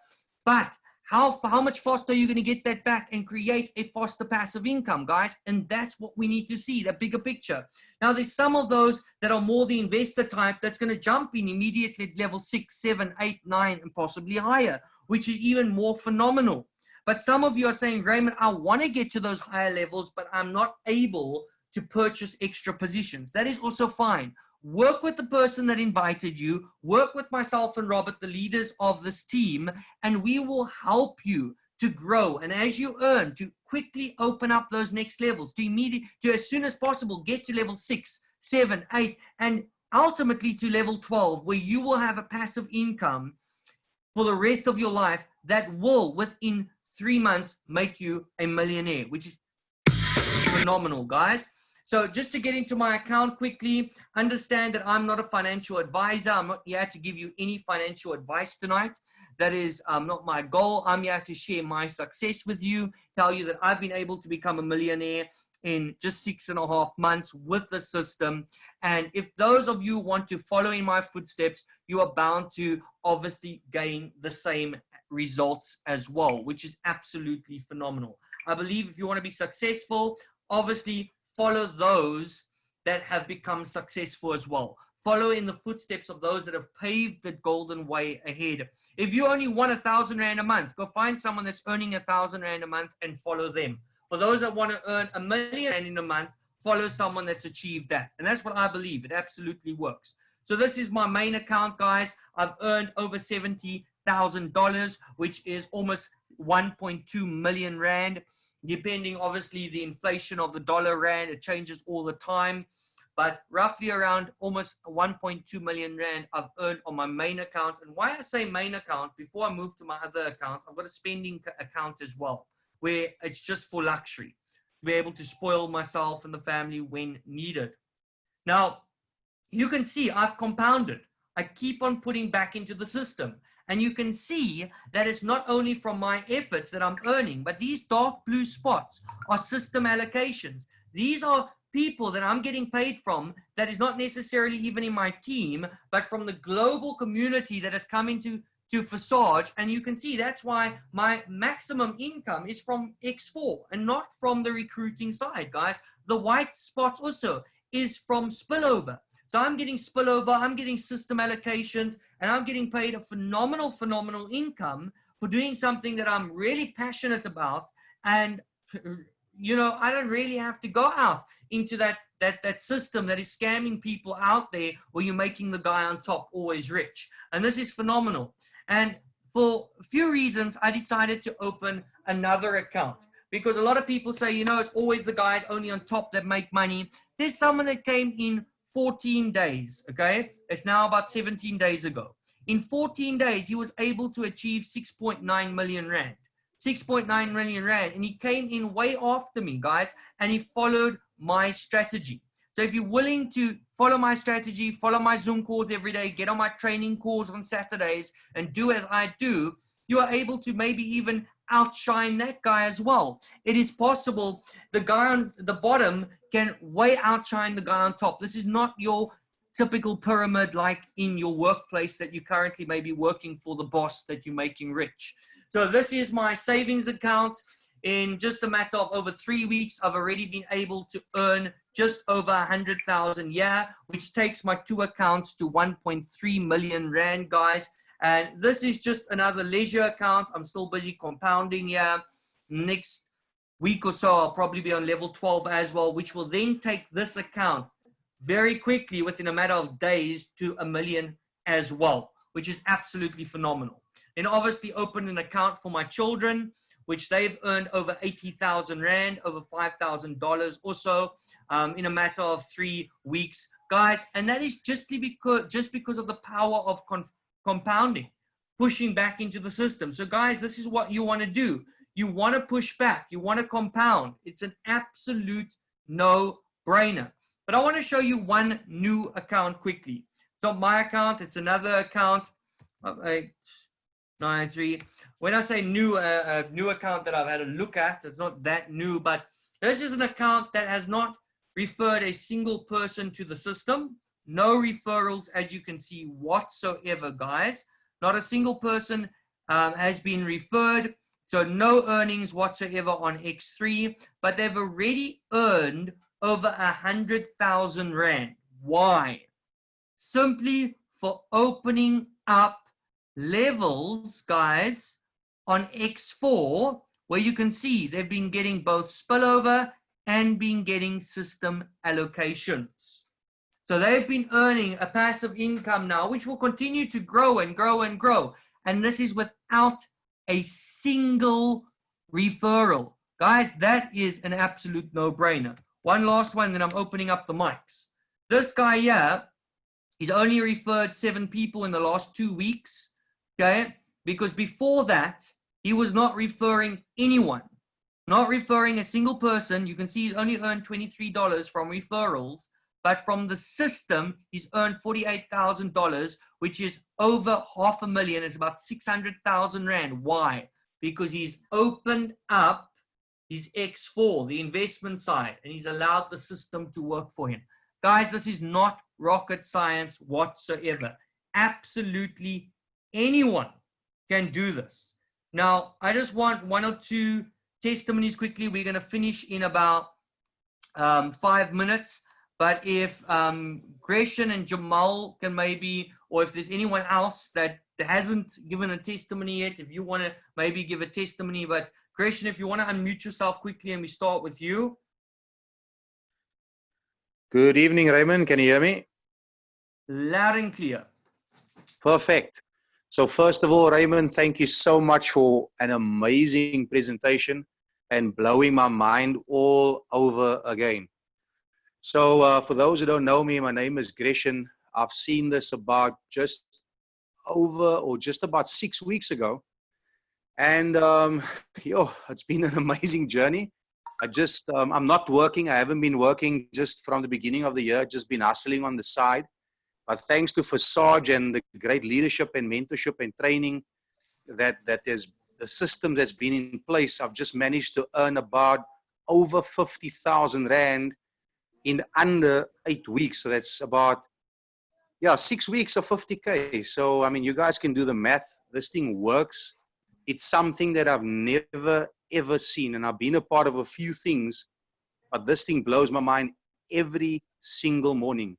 But how much faster are you going to get that back and create a faster passive income, guys? And that's what we need to see, that bigger picture. Now, there's some of those that are more the investor type that's going to jump in immediately at level 6, 7, 8, 9, and possibly higher, which is even more phenomenal. But some of you are saying, Raymond, I want to get to those higher levels, but I'm not able to purchase extra positions. That is also fine. Work with the person that invited you, work with myself and Robert, the leaders of this team, and we will help you to grow. And as you earn, to quickly open up those next levels, to as soon as possible, get to level 6, 7, 8, and ultimately to level 12, where you will have a passive income for the rest of your life that will, within 3 months, make you a millionaire, which is phenomenal, guys. So just to get into my account quickly, understand that I'm not a financial advisor. I'm not here to give you any financial advice tonight. That is not my goal. I'm here to share my success with you, tell you that I've been able to become a millionaire in just 6.5 months with the system. And if those of you want to follow in my footsteps, you are bound to obviously gain the same results as well, which is absolutely phenomenal. I believe if you want to be successful, obviously follow those that have become successful as well. Follow in the footsteps of those that have paved the golden way ahead. If you only want 1,000 Rand a month, go find someone that's earning 1,000 Rand a month and follow them. For those that want to earn 1 million Rand in a month, follow someone that's achieved that. And that's what I believe. It absolutely works. So this is my main account, guys. I've earned over $70,000, which is almost 1.2 million Rand. Depending, obviously, the inflation of the dollar rand, it changes all the time. But roughly around almost 1.2 million Rand I've earned on my main account. And why I say main account, before I move to my other account, I've got a spending account as well, where it's just for luxury, to be able to spoil myself and the family when needed. Now, you can see I've compounded. I keep on putting back into the system. And you can see that it's not only from my efforts that I'm earning, but these dark blue spots are system allocations. These are people that I'm getting paid from that is not necessarily even in my team, but from the global community that has come into Forsage. And you can see that's why my maximum income is from X4 and not from the recruiting side, guys. The white spots also is from spillover. So I'm getting spillover, I'm getting system allocations, and I'm getting paid a phenomenal income for doing something that I'm really passionate about. And, you know, I don't really have to go out into that system that is scamming people out there where you're making the guy on top always rich. And this is phenomenal. And for a few reasons, I decided to open another account. Because a lot of people say, you know, it's always the guys only on top that make money. There's someone that came in 14 days, okay? It's now about 17 days ago. In 14 days, he was able to achieve 6.9 million Rand. 6.9 million Rand. And he came in way after me, guys, and he followed my strategy. So if you're willing to follow my strategy, follow my Zoom calls every day, get on my training calls on Saturdays, and do as I do, you are able to maybe even outshine that guy as well. It is possible. The guy on the bottom can way outshine the guy on top. This is not your typical pyramid like in your workplace that you currently may be working for the boss that you're making rich. So this is my savings account. In just a matter of over 3 weeks, I've already been able to earn just over 100,000 a year, which takes my 2 accounts to 1.3 million Rand, guys. And this is just another leisure account. I'm still busy compounding here. Next week or so, I'll probably be on level 12 as well, which will then take this account very quickly within a matter of days to 1 million as well, which is absolutely phenomenal. Then obviously open an account for my children, which they've earned over 80,000 Rand, over $5,000 or so in a matter of 3 weeks. guys, and that is just because of the power of compounding, pushing back into the system. So guys, this is what you want to do. You want to push back. You want to compound. It's an absolute no-brainer. But I want to show you one new account quickly. It's not my account. It's another account. 893. When I say new, a new account that I've had a look at, it's not that new, but this is an account that has not referred a single person to the system. No referrals, as you can see, whatsoever, guys. Not a single person has been referred. So no earnings whatsoever on X3, but they've already earned over 100,000 Rand. Why? Simply for opening up levels, guys, on X4, where you can see they've been getting both spillover and been getting system allocations. So they've been earning a passive income now, which will continue to grow and grow and grow. And this is without a single referral. Guys, that is an absolute no-brainer. One last one, then I'm opening up the mics. This guy here, he's only referred 7 people in the last 2 weeks, okay? Because before that, he was not referring anyone, not referring a single person. You can see he's only earned $23 from referrals, but from the system, he's earned $48,000, which is over $500,000. It's about 600,000 Rand. Why? Because he's opened up his X4, the investment side, and he's allowed the system to work for him. Guys, this is not rocket science whatsoever. Absolutely anyone can do this. Now, I just want 1 or 2 testimonies quickly. We're going to finish in about 5 minutes. But if Gresham and Jamal can maybe, or if there's anyone else that hasn't given a testimony yet, if you want to maybe give a testimony. But Gresham, if you want to unmute yourself quickly, and we start with you. Good evening, Raymond. Can you hear me? Loud and clear. Perfect. So first of all, Raymond, thank you so much for an amazing presentation and blowing my mind all over again. So for those who don't know me, my name is Gresham. I've seen this about just about 6 weeks ago. And it's been an amazing journey. I'm not working. I haven't been working just from the beginning of the year, just been hustling on the side. But thanks to Forsage and the great leadership and mentorship and training that there's the system that's been in place, I've just managed to earn about over 50,000 Rand in under 8 weeks. So that's about, 6 weeks of 50K. So, I mean, you guys can do the math. This thing works. It's something that I've never, ever seen. And I've been a part of a few things, but this thing blows my mind every single morning.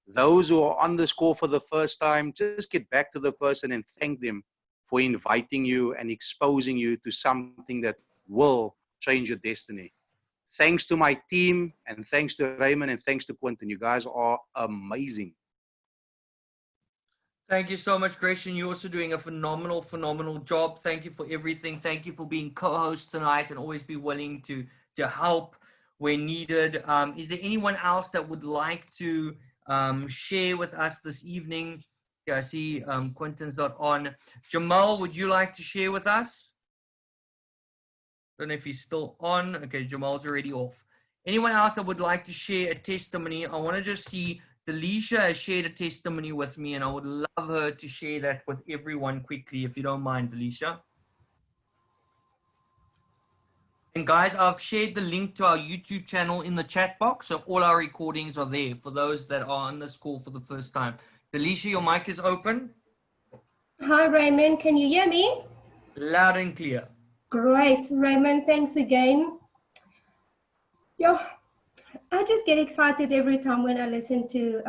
Those who are on this call for the first time, just get back to the person and thank them for inviting you and exposing you to something that will change your destiny. Thanks to my team, and thanks to Raymond, and thanks to Quentin. You guys are amazing. Thank you so much, Gresham. You're also doing a phenomenal, phenomenal job. Thank you for everything. Thank you for being co-host tonight and always be willing to help when needed. Is there anyone else that would like to share with us this evening? Yeah, I see Quentin's not on. Jamal, would you like to share with us? Don't know if he's still on. Okay, Jamal's already off. Anyone else that would like to share a testimony? I want to just see, Delisha has shared a testimony with me, and I would love her to share that with everyone quickly, if you don't mind, Delisha. And guys, I've shared the link to our YouTube channel in the chat box, so all our recordings are there for those that are on this call for the first time. Delisha, your mic is open. Hi, Raymond. Can you hear me? Loud and clear. Great, Raymond. Thanks again. I just get excited every time when I listen to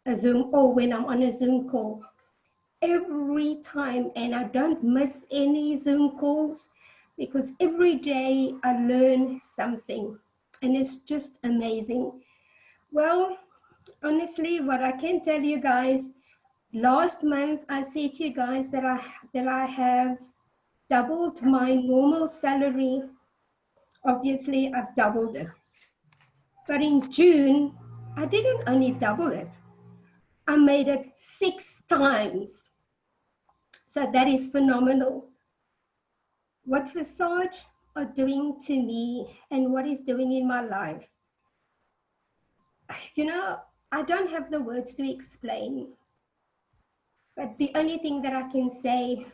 a Zoom or when I'm on a Zoom call. Every time, and I don't miss any Zoom calls because every day I learn something, and it's just amazing. Well, honestly, what I can tell you guys, last month I said to you guys that I have doubled my normal salary. Obviously, I've doubled it. But in June, I didn't only double it, I made it 6 times. So that is phenomenal. What Forsage are doing to me and what is doing in my life, you know, I don't have the words to explain. But the only thing that I can say,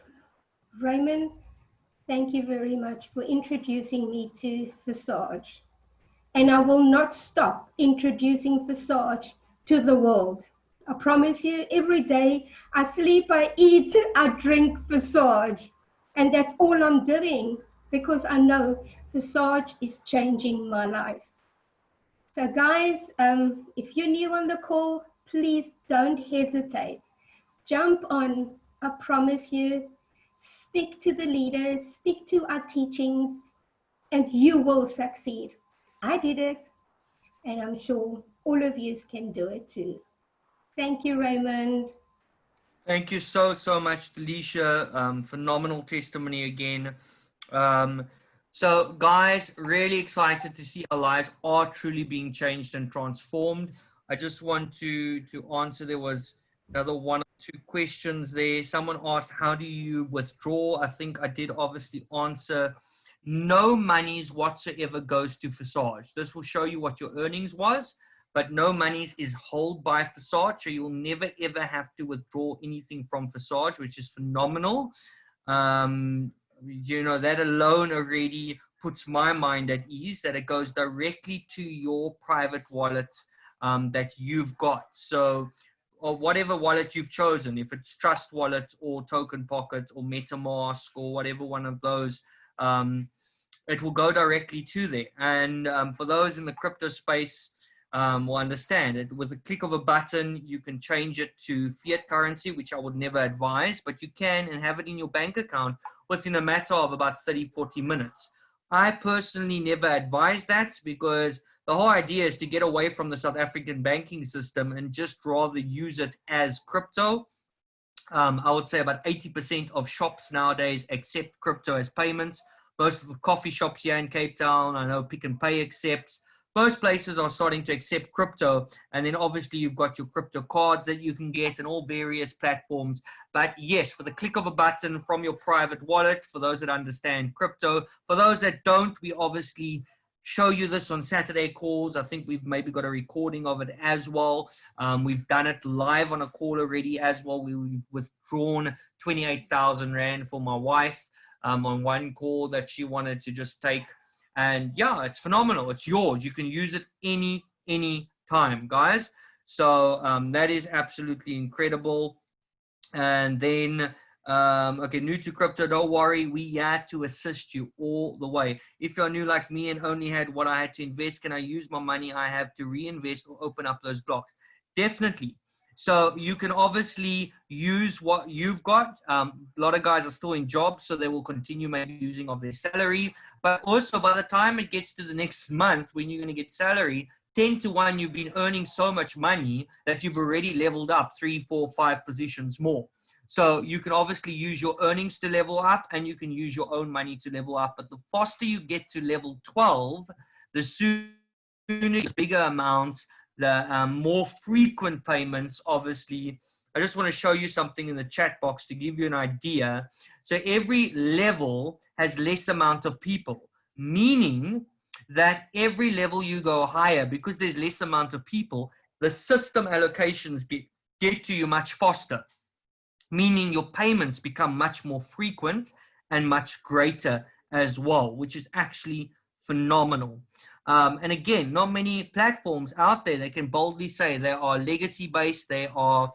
Raymond, thank you very much for introducing me to Forsage. And I will not stop introducing Forsage to the world. I promise you, every day I sleep, I eat, I drink Forsage. And that's all I'm doing because I know Forsage is changing my life. So guys, if you're new on the call, please don't hesitate. Jump on, I promise you, stick to the leaders, stick to our teachings, and you will succeed. I did it, and I'm sure all of you can do it too. Thank you, Raymond. Thank you so much, Delisha. Phenomenal testimony again. So guys, really excited to see our lives are truly being changed and transformed. I just want to answer, there was another 1 or 2 questions there. Someone asked, how do you withdraw? I think I did obviously answer. No monies whatsoever goes to Forsage. This will show you what your earnings was, but no monies is held by Forsage, so you'll never ever have to withdraw anything from Forsage, which is phenomenal. You know, that alone already puts my mind at ease that it goes directly to your private wallet that you've got. So, or whatever wallet you've chosen, if it's Trust Wallet or Token Pocket or MetaMask or whatever one of those, it will go directly to there. And for those in the crypto space, will understand it. With a click of a button, you can change it to fiat currency, which I would never advise, but you can and have it in your bank account within a matter of about 30-40 minutes. I personally never advise that because the whole idea is to get away from the South African banking system and just rather use it as crypto. I would say about 80% of shops nowadays accept crypto as payments. Most of the coffee shops here in Cape Town, I know Pick n Pay accepts. Most places are starting to accept crypto, and then obviously you've got your crypto cards that you can get in all various platforms. But yes, with a click of a button from your private wallet, for those that understand crypto. For those that don't, we obviously show you this on Saturday calls. I think we've maybe got a recording of it as well. We've done it live on a call already as well. We've withdrawn 28,000 Rand for my wife on one call that she wanted to just take. And yeah, it's phenomenal. It's yours. You can use it any time, guys. So that is absolutely incredible. And then, okay, new to crypto, don't worry. We had to assist you all the way. If you're new like me and only had what I had to invest, can I use my money I have to reinvest or open up those blocks? Definitely. So you can obviously use what you've got. A lot of guys are still in jobs, so they will continue maybe using of their salary. But also by the time it gets to the next month when you're going to get salary, 10 to 1, you've been earning so much money that you've already leveled up 3, 4, 5 positions more. So you can obviously use your earnings to level up and you can use your own money to level up. But the faster you get to level 12, the sooner it's bigger amounts, the more frequent payments, obviously. I just want to show you something in the chat box to give you an idea. So every level has less amount of people, meaning that every level you go higher, because there's less amount of people, the system allocations get to you much faster, meaning your payments become much more frequent and much greater as well, which is actually phenomenal. And again, not many platforms out there that can boldly say they are legacy based, they are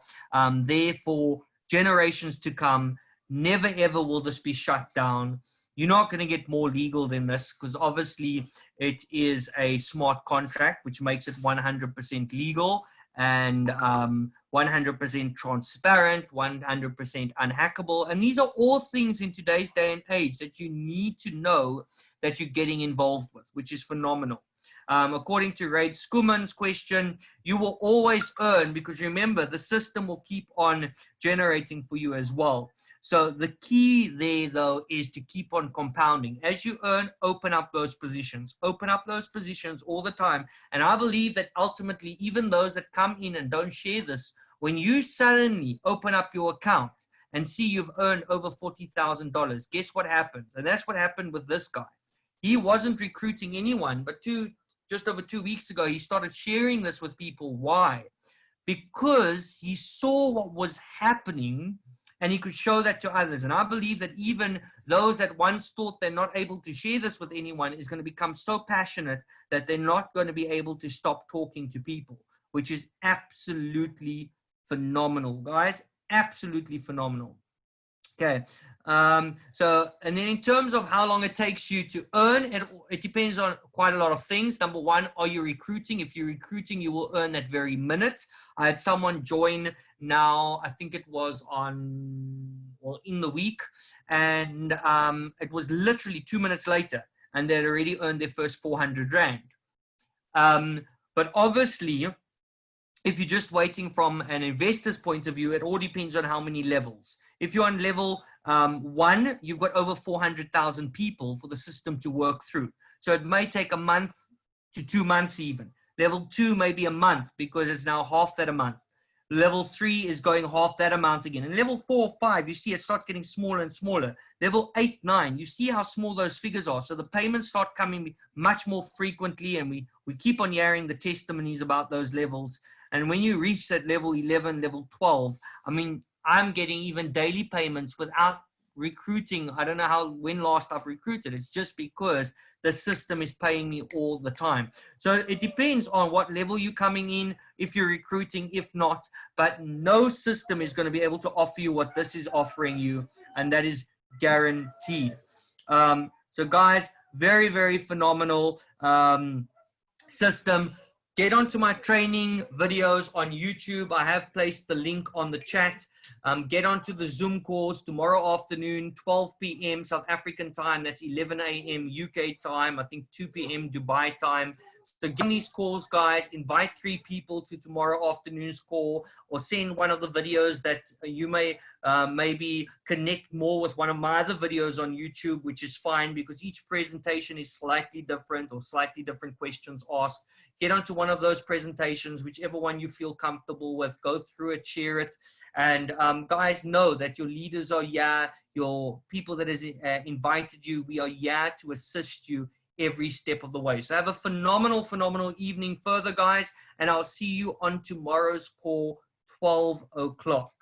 there for generations to come. Never ever will this be shut down. You're not going to get more legal than this because obviously it is a smart contract, which makes it 100% legal and 100% transparent, 100% unhackable. And these are all things in today's day and age that you need to know that you're getting involved with, which is phenomenal. According to Raid Skuman's question, you will always earn because remember, the system will keep on generating for you as well. So the key there, though, is to keep on compounding. As you earn, open up those positions. Open up those positions all the time. And I believe that ultimately, even those that come in and don't share this, when you suddenly open up your account and see you've earned over $40,000, guess what happens? And that's what happened with this guy. He wasn't recruiting anyone, but just over 2 weeks ago, he started sharing this with people. Why? Because he saw what was happening and he could show that to others. And I believe that even those that once thought they're not able to share this with anyone is going to become so passionate that they're not going to be able to stop talking to people, which is absolutely phenomenal, guys. Absolutely phenomenal. Okay. And then in terms of how long it takes you to earn, it depends on quite a lot of things. Number one, are you recruiting? If you're recruiting, you will earn that very minute. I had someone join now, I think it was in the week, and it was literally 2 minutes later, and they'd already earned their first 400 Rand. But obviously, if you're just waiting from an investor's point of view, it all depends on how many levels. If you're on level 1, you've got over 400,000 people for the system to work through. So it may take a month to 2 months even. Level 2 may be a month because it's now half that a month. Level 3 is going half that amount again. And level 4, 5, you see it starts getting smaller and smaller. Level 8, 9, you see how small those figures are. So the payments start coming much more frequently, and we keep on hearing the testimonies about those levels. And when you reach that level 11, level 12, I mean, I'm getting even daily payments without recruiting. I don't know when last I've recruited. It's just because the system is paying me all the time. So it depends on what level you're coming in, if you're recruiting, if not, but no system is going to be able to offer you what this is offering you, and that is guaranteed. So guys, very, very phenomenal system. Get onto my training videos on YouTube. I have placed the link on the chat. Get onto the Zoom calls tomorrow afternoon, 12 p.m. South African time. That's 11 a.m. UK time. I think 2 p.m. Dubai time. So get on these calls, guys. Invite 3 people to tomorrow afternoon's call, or send one of the videos that you may maybe connect more with one of my other videos on YouTube, which is fine because each presentation is slightly different or slightly different questions asked. Get onto one of those presentations, whichever one you feel comfortable with. Go through it, share it. And guys, know that your leaders are here. Your people that has invited you, we are here to assist you every step of the way. So have a phenomenal, phenomenal evening further, guys. And I'll see you on tomorrow's call, 12 o'clock.